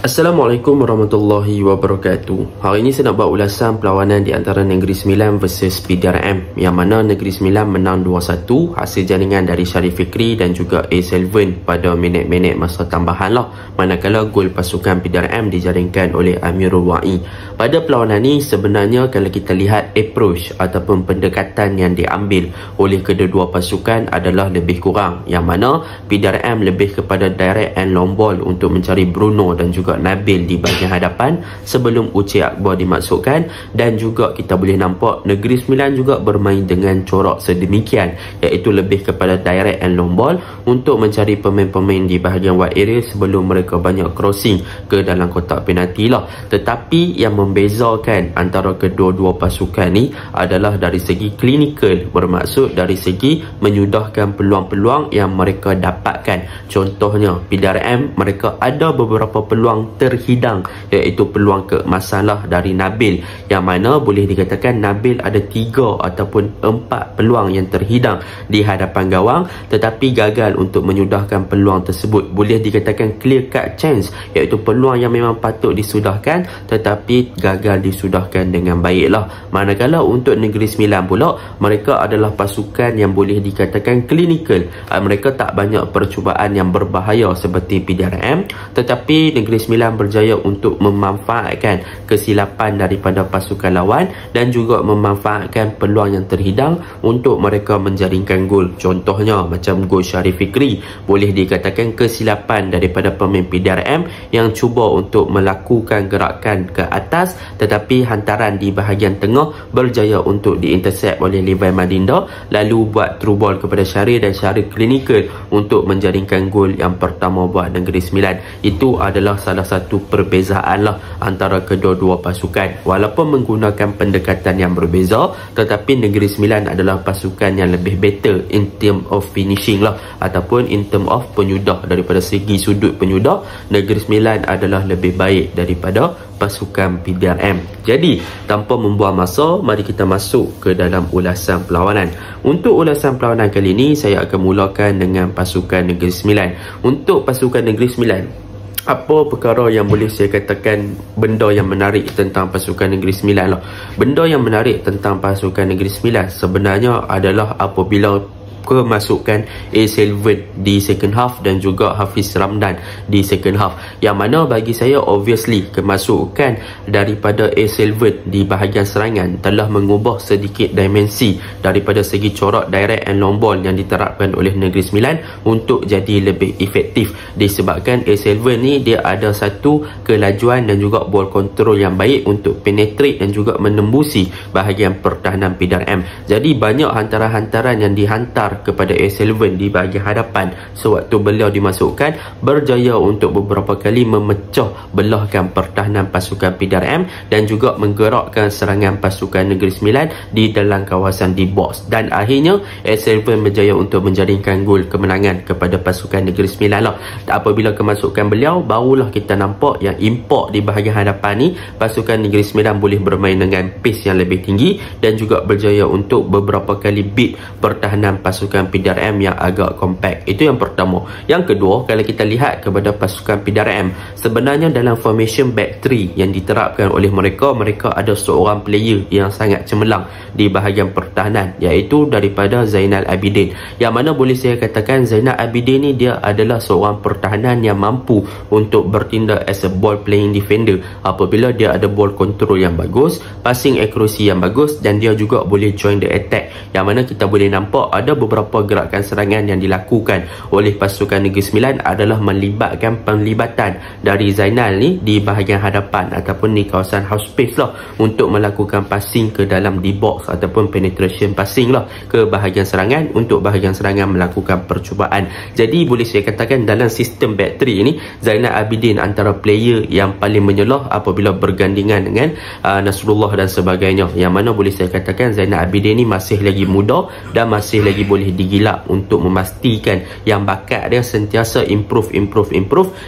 Assalamualaikum warahmatullahi wabarakatuh. Hari ini saya nak buat ulasan perlawanan di antara Negeri Sembilan versus PDRM, yang mana Negeri Sembilan menang 2-1 hasil jaringan dari Sharif Fikri dan juga A. Selvin pada minit-minit masa tambahan lah, manakala gol pasukan PDRM dijaringkan oleh Amirul Wa'i. Pada perlawanan ini sebenarnya kalau kita lihat approach ataupun pendekatan yang diambil oleh kedua-dua pasukan adalah lebih kurang, yang mana PDRM lebih kepada direct and long ball untuk mencari Bruno dan juga Nabil di bahagian hadapan sebelum Uche Akbar dimasukkan. Dan juga kita boleh nampak Negeri Sembilan juga bermain dengan corak sedemikian, iaitu lebih kepada direct and long ball untuk mencari pemain-pemain di bahagian wide area sebelum mereka banyak crossing ke dalam kotak penalti lah. Tetapi yang membezakan antara kedua-dua pasukan ni adalah dari segi klinikal, bermaksud dari segi menyudahkan peluang-peluang yang mereka dapatkan. Contohnya PDRM, mereka ada beberapa peluang terhidang, iaitu peluang keemasan dari Nabil, yang mana boleh dikatakan Nabil ada 3 ataupun 4 peluang yang terhidang di hadapan gawang, tetapi gagal untuk menyudahkan peluang tersebut. Boleh dikatakan clear cut chance, iaitu peluang yang memang patut disudahkan tetapi gagal disudahkan dengan baiklah. Manakala untuk Negeri Sembilan pula, mereka adalah pasukan yang boleh dikatakan klinikal. Mereka tak banyak percubaan yang berbahaya seperti PDRM, tetapi Negeri Sembilan berjaya untuk memanfaatkan kesilapan daripada pasukan lawan dan juga memanfaatkan peluang yang terhidang untuk mereka menjaringkan gol. Contohnya macam gol Sharif Fikri, boleh dikatakan kesilapan daripada pemain PDRM yang cuba untuk melakukan gerakan ke atas, tetapi hantaran di bahagian tengah berjaya untuk diintercept oleh Levi Madinda, lalu buat through ball kepada Syarif, dan Syarif klinikal untuk menjaringkan gol yang pertama buat Negeri Sembilan. Itu adalah salah satu perbezaan antara kedua-dua pasukan. Walaupun menggunakan pendekatan yang berbeza, tetapi Negeri Sembilan adalah pasukan yang lebih better in term of finishing ataupun in term of penyudah. Daripada segi sudut penyudah, Negeri Sembilan adalah lebih baik daripada pasukan PDRM. Jadi tanpa membuang masa, mari kita masuk ke dalam ulasan perlawanan. Untuk ulasan perlawanan kali ini, saya akan mulakan dengan pasukan Negeri Sembilan. Untuk pasukan Negeri Sembilan, apa perkara yang boleh saya katakan benda yang menarik tentang pasukan Negeri Sembilan Benda yang menarik tentang pasukan Negeri Sembilan sebenarnya adalah apabila kemasukan A. Selvin di second half dan juga Hafiz Ramdan di second half, yang mana bagi saya obviously kemasukan daripada A. Selvin di bahagian serangan telah mengubah sedikit dimensi daripada segi corak direct and long ball yang diterapkan oleh Negeri Sembilan untuk jadi lebih efektif, disebabkan A. Selvin ni dia ada satu kelajuan dan juga ball control yang baik untuk penetrate dan juga menembusi bahagian pertahanan PDRM. Jadi banyak hantaran-hantaran yang dihantar kepada A. Selvin di bahagian hadapan sewaktu beliau dimasukkan berjaya untuk beberapa kali memecah belahkan pertahanan pasukan PDRM dan juga menggerakkan serangan pasukan Negeri Sembilan di dalam kawasan di box, dan akhirnya A. Selvin berjaya untuk menjaringkan gol kemenangan kepada pasukan Negeri Sembilan Apabila kemasukan beliau, barulah kita nampak yang import di bahagian hadapan ni pasukan Negeri Sembilan boleh bermain dengan pace yang lebih tinggi dan juga berjaya untuk beberapa kali beat pertahanan pasukan PDRM yang agak compact. Itu yang pertama. Yang kedua, kalau kita lihat kepada pasukan PDRM, sebenarnya dalam formation back 3 yang diterapkan oleh mereka ada seorang player yang sangat cemerlang di bahagian pertahanan, iaitu daripada Zainal Abidin, yang mana boleh saya katakan Zainal Abidin ni dia adalah seorang pertahanan yang mampu untuk bertindak as a ball playing defender apabila dia ada ball control yang bagus, passing accuracy yang bagus, dan dia juga boleh join the attack, yang mana kita boleh nampak ada beberapa gerakan serangan yang dilakukan oleh pasukan Negeri Sembilan adalah melibatkan penglibatan dari Zainal ni di bahagian hadapan ataupun di kawasan half space untuk melakukan passing ke dalam di box ataupun penetration passing ke bahagian serangan untuk bahagian serangan melakukan percubaan. Jadi boleh saya katakan dalam sistem back 3 ni Zainal Abidin antara player yang paling menyelah apabila bergandingan dengan Nasrullah dan sebagainya, yang mana boleh saya katakan Zainal Abidin ni masih lagi muda dan masih lagi boleh digilap untuk memastikan yang bakat dia sentiasa improve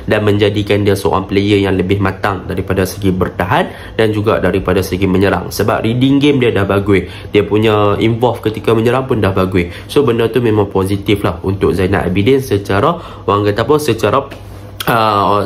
dan menjadikan dia seorang player yang lebih matang daripada segi bertahan dan juga daripada segi menyerang. Sebab reading game dia dah bagus, dia punya involve ketika menyerang pun dah bagus. So benda tu memang positif untuk Zainal Abidin secara orang kata apa, secara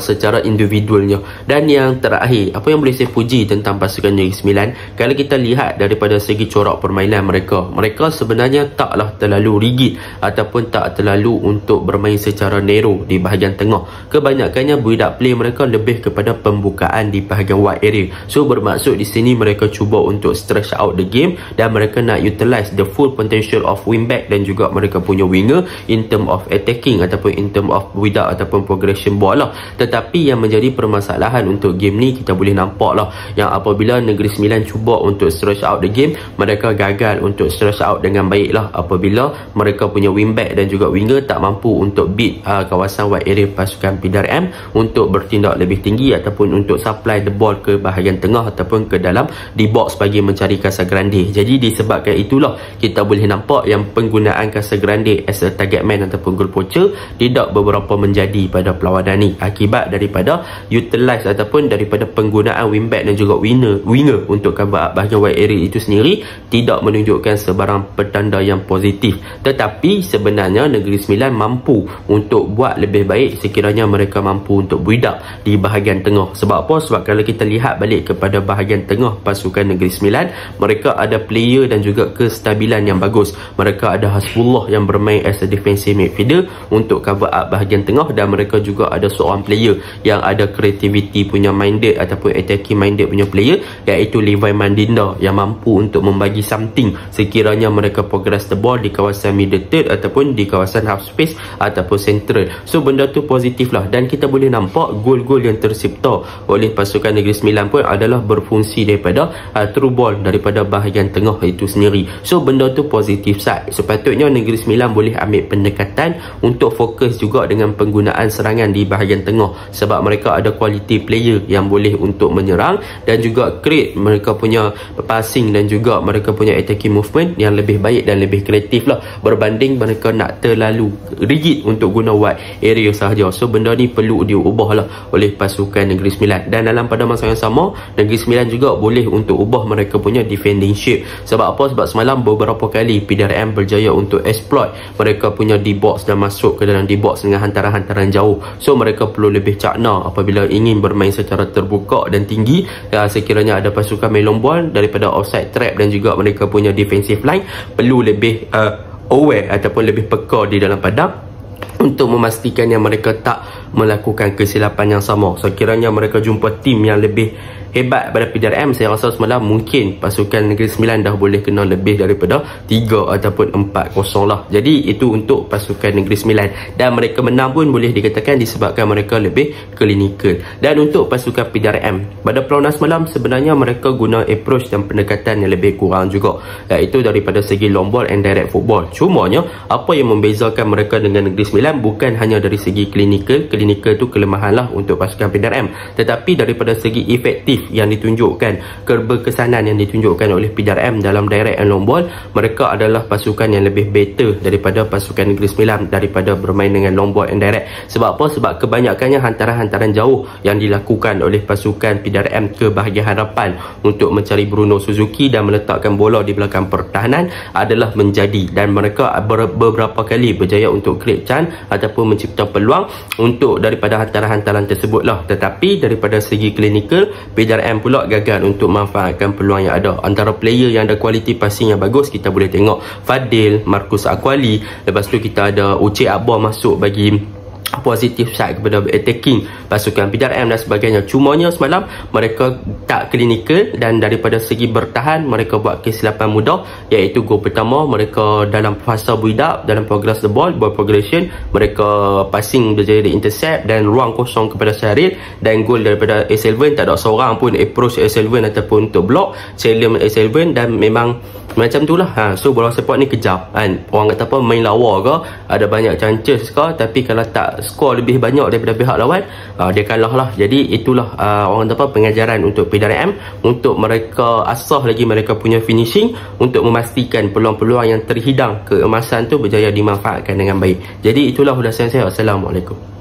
secara individualnya. Dan yang terakhir, apa yang boleh saya puji tentang pasukan Negeri Sembilan, kalau kita lihat daripada segi corak permainan mereka sebenarnya taklah terlalu rigid ataupun tak terlalu untuk bermain secara narrow di bahagian tengah. Kebanyakannya build-up play mereka lebih kepada pembukaan di bahagian wide area. So bermaksud di sini mereka cuba untuk stretch out the game dan mereka nak utilize the full potential of wingback dan juga mereka punya winger in term of attacking ataupun in term of build-up ataupun progression ball lah. Tetapi yang menjadi permasalahan untuk game ni, kita boleh nampak lah yang apabila Negeri Sembilan cuba untuk stretch out the game, mereka gagal untuk stretch out dengan baik lah apabila mereka punya wingback dan juga winger tak mampu untuk beat kawasan wide area pasukan PDRM untuk bertindak lebih tinggi ataupun untuk supply the ball ke bahagian tengah ataupun ke dalam di box bagi mencari Casagrande. Jadi disebabkan itulah kita boleh nampak yang penggunaan Casagrande as a target man ataupun goal poacher tidak beberapa menjadi pada perlawanan ni, akibat daripada utilize ataupun daripada penggunaan wingback dan juga winger untuk cover up bahagian wide area itu sendiri tidak menunjukkan sebarang petanda yang positif. Tetapi sebenarnya Negeri Sembilan mampu untuk buat lebih baik sekiranya mereka mampu untuk build up di bahagian tengah. Sebab apa? Sebab kalau kita lihat balik kepada bahagian tengah pasukan Negeri Sembilan, mereka ada player dan juga kestabilan yang bagus. Mereka ada Hasbullah yang bermain as a defensive midfielder untuk cover up bahagian tengah, dan mereka juga ada seorang player yang ada creativity punya minded ataupun attacking minded punya player, iaitu Levi Mandinda, yang mampu untuk membagi something sekiranya mereka progress the ball di kawasan middle third ataupun di kawasan half space ataupun central. So benda tu positif lah, dan kita boleh nampak gol-gol yang tercipta oleh pasukan Negeri Sembilan pun adalah berfungsi daripada through ball daripada bahagian tengah itu sendiri. So benda tu positif side. Sepatutnya Negeri Sembilan boleh ambil pendekatan untuk fokus juga dengan penggunaan serangan di bahagian tengah, sebab mereka ada quality player yang boleh untuk menyerang dan juga create mereka punya passing dan juga mereka punya attacking movement yang lebih baik dan lebih kreatif lah, berbanding mereka nak terlalu rigid untuk guna wide area sahaja. So benda ni perlu diubah lah oleh pasukan Negeri Sembilan, dan dalam pada masa yang sama Negeri Sembilan juga boleh untuk ubah mereka punya defending shape. Sebab apa? Sebab semalam beberapa kali PDRM berjaya untuk exploit mereka punya D-box dan masuk ke dalam D-box dengan hantaran-hantaran jauh. So mereka perlu lebih cakna apabila ingin bermain secara terbuka dan tinggi. Sekiranya ada pasukan main long ball daripada offside trap dan juga mereka punya defensive line perlu lebih aware ataupun lebih peka di dalam padang untuk memastikan yang mereka tak melakukan kesilapan yang sama. Sekiranya mereka jumpa tim yang lebih hebat pada PDRM, saya rasa semalam mungkin pasukan Negeri Sembilan dah boleh kena lebih daripada 3 ataupun 4-0 lah. Jadi itu untuk pasukan Negeri Sembilan, dan mereka menang pun boleh dikatakan disebabkan mereka lebih klinikal. Dan untuk pasukan PDRM pada perlawanan semalam, sebenarnya mereka guna approach dan pendekatan yang lebih kurang juga, iaitu daripada segi long ball and direct football. Cumanya apa yang membezakan mereka dengan Negeri Sembilan bukan hanya dari segi klinikal tu kelemahan lah untuk pasukan PDRM, tetapi daripada segi efektif yang ditunjukkan, keberkesanan yang ditunjukkan oleh PDRM dalam direct and long ball, mereka adalah pasukan yang lebih better daripada pasukan Negeri Sembilan daripada bermain dengan long ball and direct. Sebab apa? Sebab kebanyakannya hantaran-hantaran jauh yang dilakukan oleh pasukan PDRM ke bahagian hadapan untuk mencari Bruno Suzuki dan meletakkan bola di belakang pertahanan adalah menjadi, dan mereka beberapa kali berjaya untuk create chance ataupun mencipta peluang untuk daripada hantaran-hantaran tersebut lah. Tetapi daripada segi klinikal, PDRM pula gagal untuk memanfaatkan peluang yang ada. Antara player yang ada kualiti passing yang bagus, kita boleh tengok Fadil, Marcus Aquali, lepas tu kita ada Uche Abba masuk bagi positif side kepada attacking pasukan PDRM dan sebagainya. Cumanya semalam mereka tak klinikal, dan daripada segi bertahan mereka buat kesilapan mudah, iaitu gol pertama mereka dalam fasa build up, dalam progress the ball progression, mereka passing berjaya di intercept dan ruang kosong kepada Syaril, dan gol daripada A7 tak ada seorang pun approach A7 ataupun untuk block challenge A7, dan memang macam tu lah. So bola sepak ni kejap kan, orang kata apa, main lawa ke, ada banyak chances ke, tapi kalau tak skor lebih banyak daripada pihak lawan, dia kalah lah. Jadi itulah orang kata apa, pengajaran untuk PDRM, untuk mereka asah lagi mereka punya finishing untuk memastikan peluang-peluang yang terhidang keemasan tu berjaya dimanfaatkan dengan baik. Jadi itulah ulasan saya. Assalamualaikum.